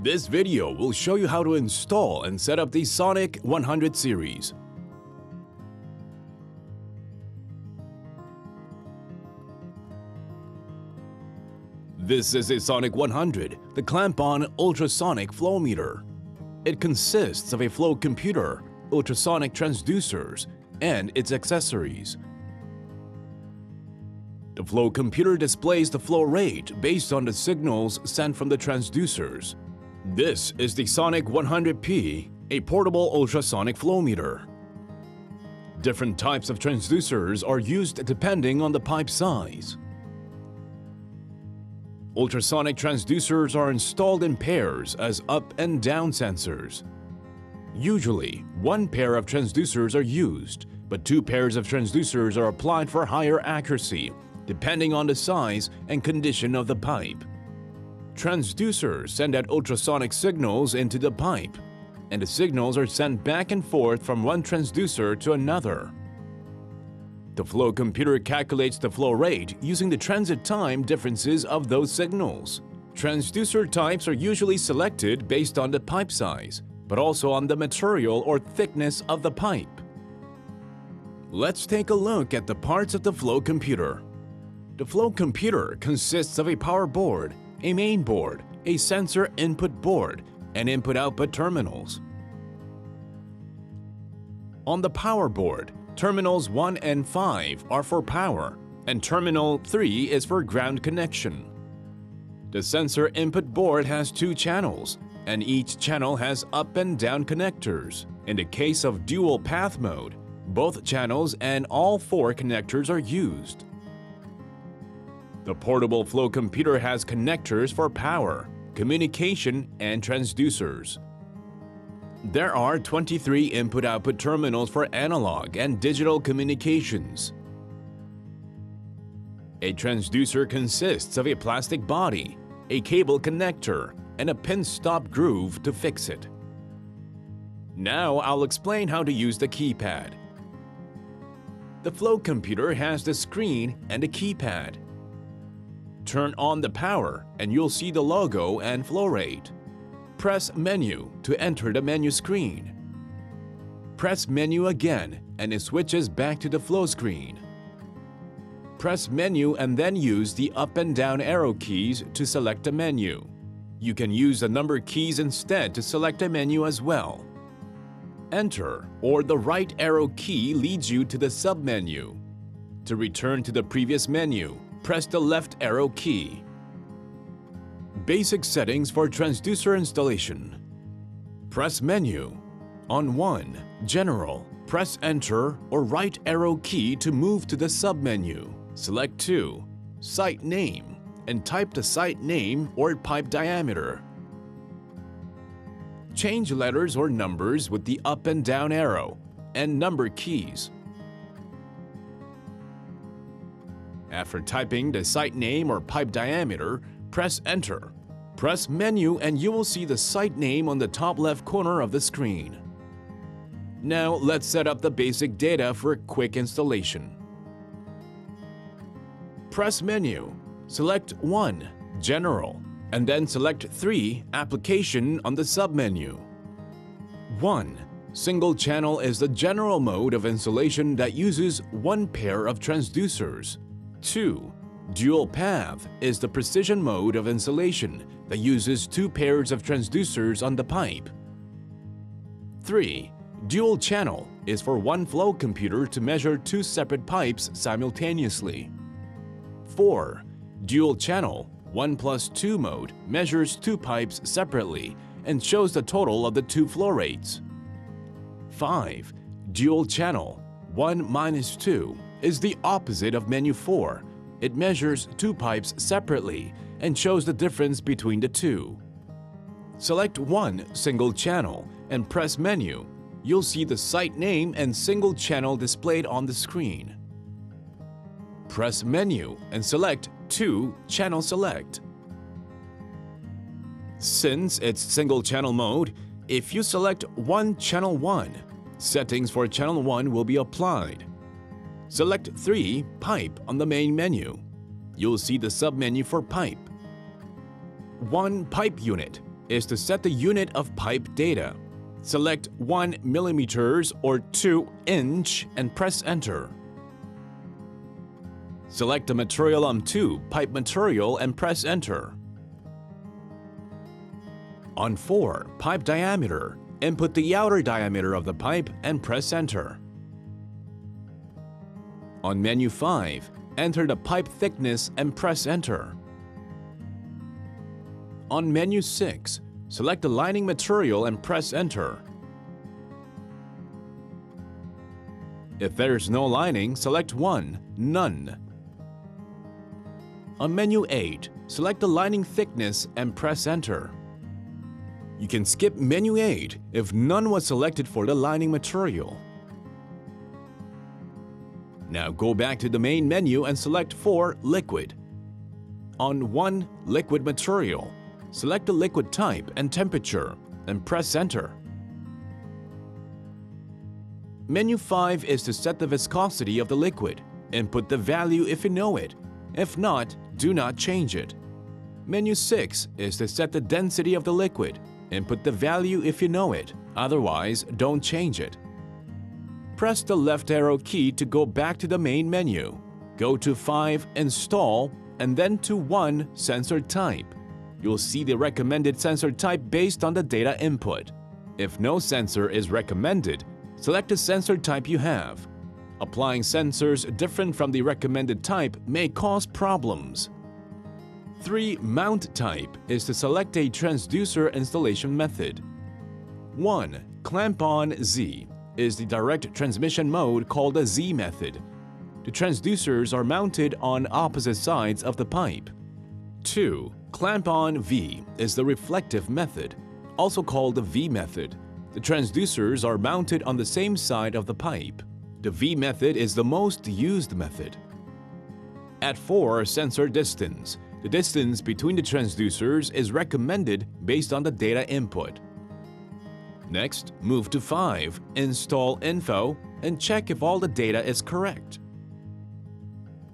This video will show you how to install and set up the Xonic-100 series. This is a Xonic-100, the clamp-on ultrasonic flow meter. It consists of a flow computer, ultrasonic transducers, and its accessories. The flow computer displays the flow rate based on the signals sent from the transducers. This is the Xonic-100P, a portable ultrasonic flow meter. Different types of transducers are used depending on the pipe size. Ultrasonic transducers are installed in pairs as up and down sensors. Usually, one pair of transducers are used, but two pairs of transducers are applied for higher accuracy, depending on the size and condition of the pipe. Transducers send out ultrasonic signals into the pipe, and the signals are sent back and forth from one transducer to another. The flow computer calculates the flow rate using the transit time differences of those signals. Transducer types are usually selected based on the pipe size, but also on the material or thickness of the pipe. Let's take a look at the parts of the flow computer. The flow computer consists of a power board, a main board, a sensor input board, and input-output terminals. On the power board, terminals 1 and 5 are for power, and terminal 3 is for ground connection. The sensor input board has two channels, and each channel has up and down connectors. In the case of dual path mode, both channels and all four connectors are used. The portable flow computer has connectors for power, communication, and transducers. There are 23 input-output terminals for analog and digital communications. A transducer consists of a plastic body, a cable connector, and a pin-stop groove to fix it. Now I'll explain how to use the keypad. The flow computer has the screen and a keypad. Turn on the power and you'll see the logo and flow rate. Press Menu to enter the menu screen. Press Menu again and it switches back to the flow screen. Press Menu and then use the up and down arrow keys to select a menu. You can use the number keys instead to select a menu as well. Enter or the right arrow key leads you to the submenu. To return to the previous menu, press the left arrow key. Basic settings for transducer installation. Press Menu. On 1, General, press Enter or right arrow key to move to the submenu. Select 2, Site Name, and type the site name or pipe diameter. Change letters or numbers with the up and down arrow and number keys. After typing the site name or pipe diameter, press Enter. Press Menu and you will see the site name on the top left corner of the screen. Now let's set up the basic data for a quick installation. Press Menu, select 1, General, and then select 3, Application on the submenu. 1. Single channel is the general mode of installation that uses one pair of transducers. 2. Dual path is the precision mode of installation that uses two pairs of transducers on the pipe. 3. Dual channel is for one flow computer to measure two separate pipes simultaneously. 4. Dual channel 1+2 mode measures two pipes separately and shows the total of the two flow rates. 5. Dual channel 1-2 is the opposite of menu 4. It measures two pipes separately and shows the difference between the two. Select 1 single channel and press Menu. You'll see the site name and single channel displayed on the screen. Press Menu and select 2 Channel Select. Since it's single channel mode, if you select 1 Channel 1, settings for Channel 1 will be applied. Select 3 Pipe on the main menu. You'll see the submenu for pipe. 1 pipe unit is to set the unit of pipe data. Select 1 mm or 2 inch and press enter. Select the material on tube, pipe material, and press enter. On 4, pipe diameter, input the outer diameter of the pipe and press enter. On menu 5, enter the pipe thickness and press enter. On menu 6, select the lining material and press enter. If there is no lining, select 1, None. On menu 8, select the lining thickness and press enter. You can skip menu 8 if none was selected for the lining material. Now go back to the main menu and select 4, Liquid. On 1, Liquid material, select the liquid type and temperature and press enter. Menu 5 is to set the viscosity of the liquid. Input the value if you know it. If not, do not change it. Menu 6 is to set the density of the liquid. Input the value if you know it. Otherwise, don't change it. Press the left arrow key to go back to the main menu. Go to 5, Install, and then to 1, Sensor Type. You'll see the recommended sensor type based on the data input. If no sensor is recommended, select the sensor type you have. Applying sensors different from the recommended type may cause problems. 3. Mount type is to select a transducer installation method. 1. Clamp-on Z is the direct transmission mode called the Z method. The transducers are mounted on opposite sides of the pipe. 2. Clamp-on V is the reflective method, also called the V method. The transducers are mounted on the same side of the pipe. The V method is the most used method. At 4, Sensor distance. The distance between the transducers is recommended based on the data input. Next, move to 5, Install Info, and check if all the data is correct.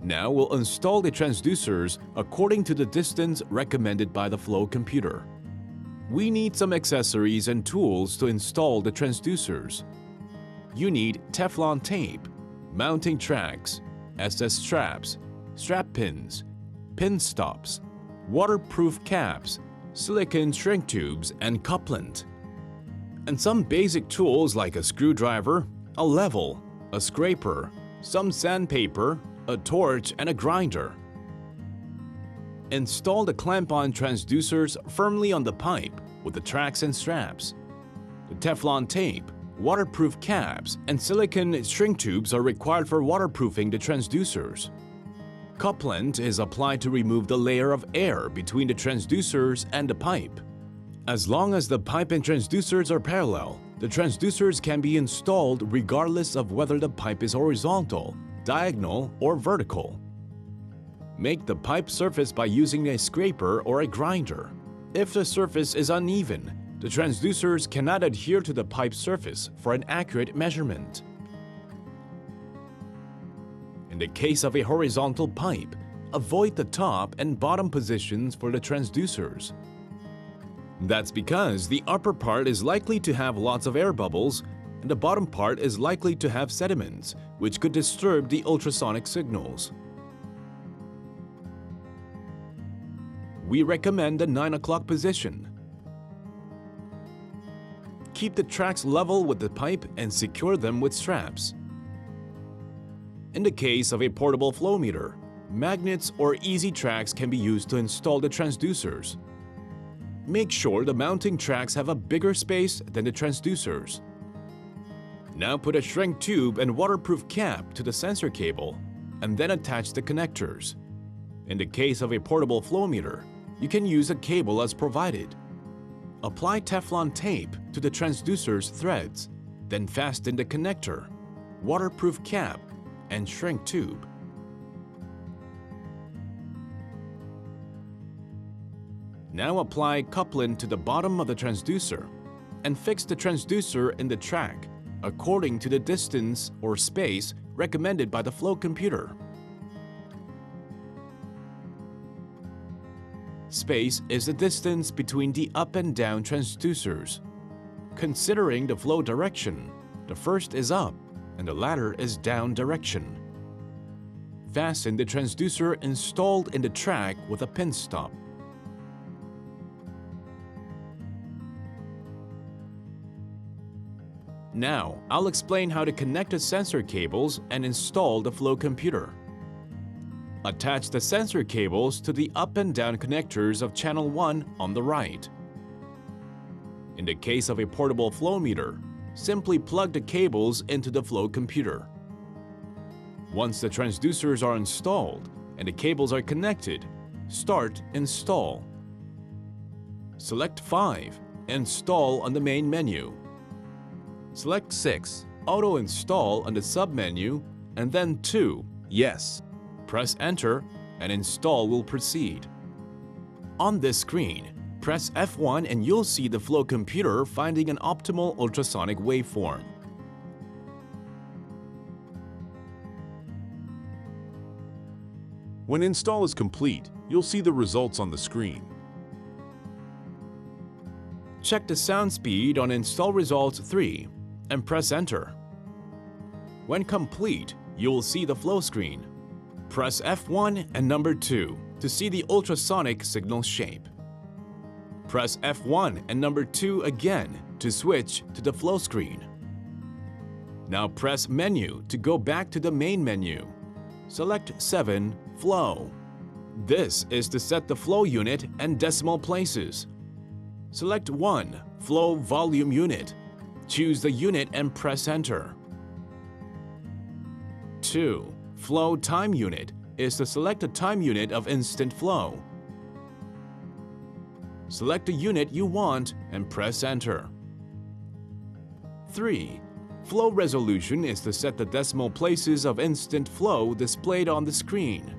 Now we'll install the transducers according to the distance recommended by the flow computer. We need some accessories and tools to install the transducers. You need Teflon tape, mounting tracks, SS straps, strap pins, pin stops, waterproof caps, silicone shrink tubes, and couplant. And some basic tools like a screwdriver, a level, a scraper, some sandpaper, a torch, and a grinder. Install the clamp-on transducers firmly on the pipe with the tracks and straps. The Teflon tape, waterproof caps, and silicone shrink tubes are required for waterproofing the transducers. Couplant is applied to remove the layer of air between the transducers and the pipe. As long as the pipe and transducers are parallel, the transducers can be installed regardless of whether the pipe is horizontal, diagonal, or vertical. Make the pipe surface by using a scraper or a grinder. If the surface is uneven, the transducers cannot adhere to the pipe surface for an accurate measurement. In the case of a horizontal pipe, avoid the top and bottom positions for the transducers. That's because the upper part is likely to have lots of air bubbles and the bottom part is likely to have sediments, which could disturb the ultrasonic signals. We recommend the 9 o'clock position. Keep the tracks level with the pipe and secure them with straps. In the case of a portable flow meter, magnets or easy tracks can be used to install the transducers. Make sure the mounting tracks have a bigger space than the transducers. Now put a shrink tube and waterproof cap to the sensor cable and then attach the connectors. In the case of a portable flow meter, you can use a cable as provided. Apply Teflon tape to the transducer's threads, then fasten the connector, waterproof cap, and shrink tube. Now apply couplant to the bottom of the transducer and fix the transducer in the track according to the distance or space recommended by the flow computer. space is the distance between the up and down transducers. Considering the flow direction, the first is up and the latter is down direction. Fasten the transducer installed in the track with a pin stop. Now, I'll explain how to connect the sensor cables and install the flow computer. Attach the sensor cables to the up and down connectors of channel 1 on the right. In the case of a portable flow meter, simply plug the cables into the flow computer. Once the transducers are installed and the cables are connected, start Install. Select 5, Install on the main menu. Select 6, Auto Install on the sub-menu, and then 2, Yes. Press Enter and install will proceed. On this screen, press F1 and you'll see the flow computer finding an optimal ultrasonic waveform. When install is complete, you'll see the results on the screen. Check the sound speed on Install Results 3 and press Enter. When complete, you will see the flow screen. Press F1 and number 2 to see the ultrasonic signal shape. Press F1 and number 2 again to switch to the flow screen. Now press Menu to go back to the main menu. Select 7, Flow. This is to set the flow unit and decimal places. Select 1, Flow Volume Unit. Choose the unit and press Enter. 2, Flow Time Unit is to select the time unit of instant flow. Select the unit you want and press Enter. 3, Flow Resolution is to set the decimal places of instant flow displayed on the screen.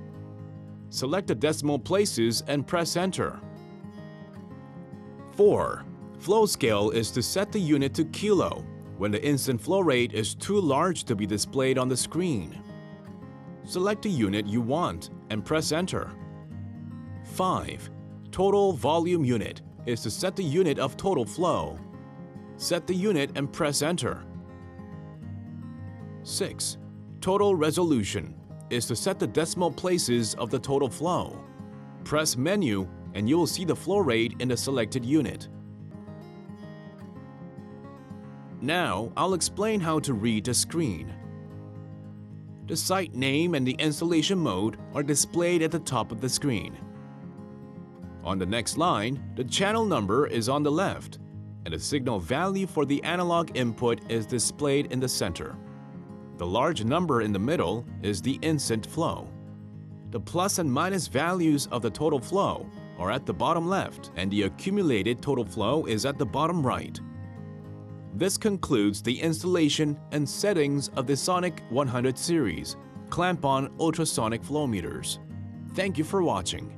Select the decimal places and press Enter. 4, Flow Scale is to set the unit to kilo when the instant flow rate is too large to be displayed on the screen. Select the unit you want and press Enter. 5, Total Volume Unit is to set the unit of total flow. Set the unit and press Enter. 6, Total Resolution is to set the decimal places of the total flow. Press Menu and you will see the flow rate in the selected unit. Now, I'll explain how to read the screen. The site name and the installation mode are displayed at the top of the screen. On the next line, the channel number is on the left, and the signal value for the analog input is displayed in the center. The large number in the middle is the instant flow. The plus and minus values of the total flow are at the bottom left, and the accumulated total flow is at the bottom right. This concludes the installation and settings of the Xonic-100 series clamp-on ultrasonic flow meters. Thank you for watching.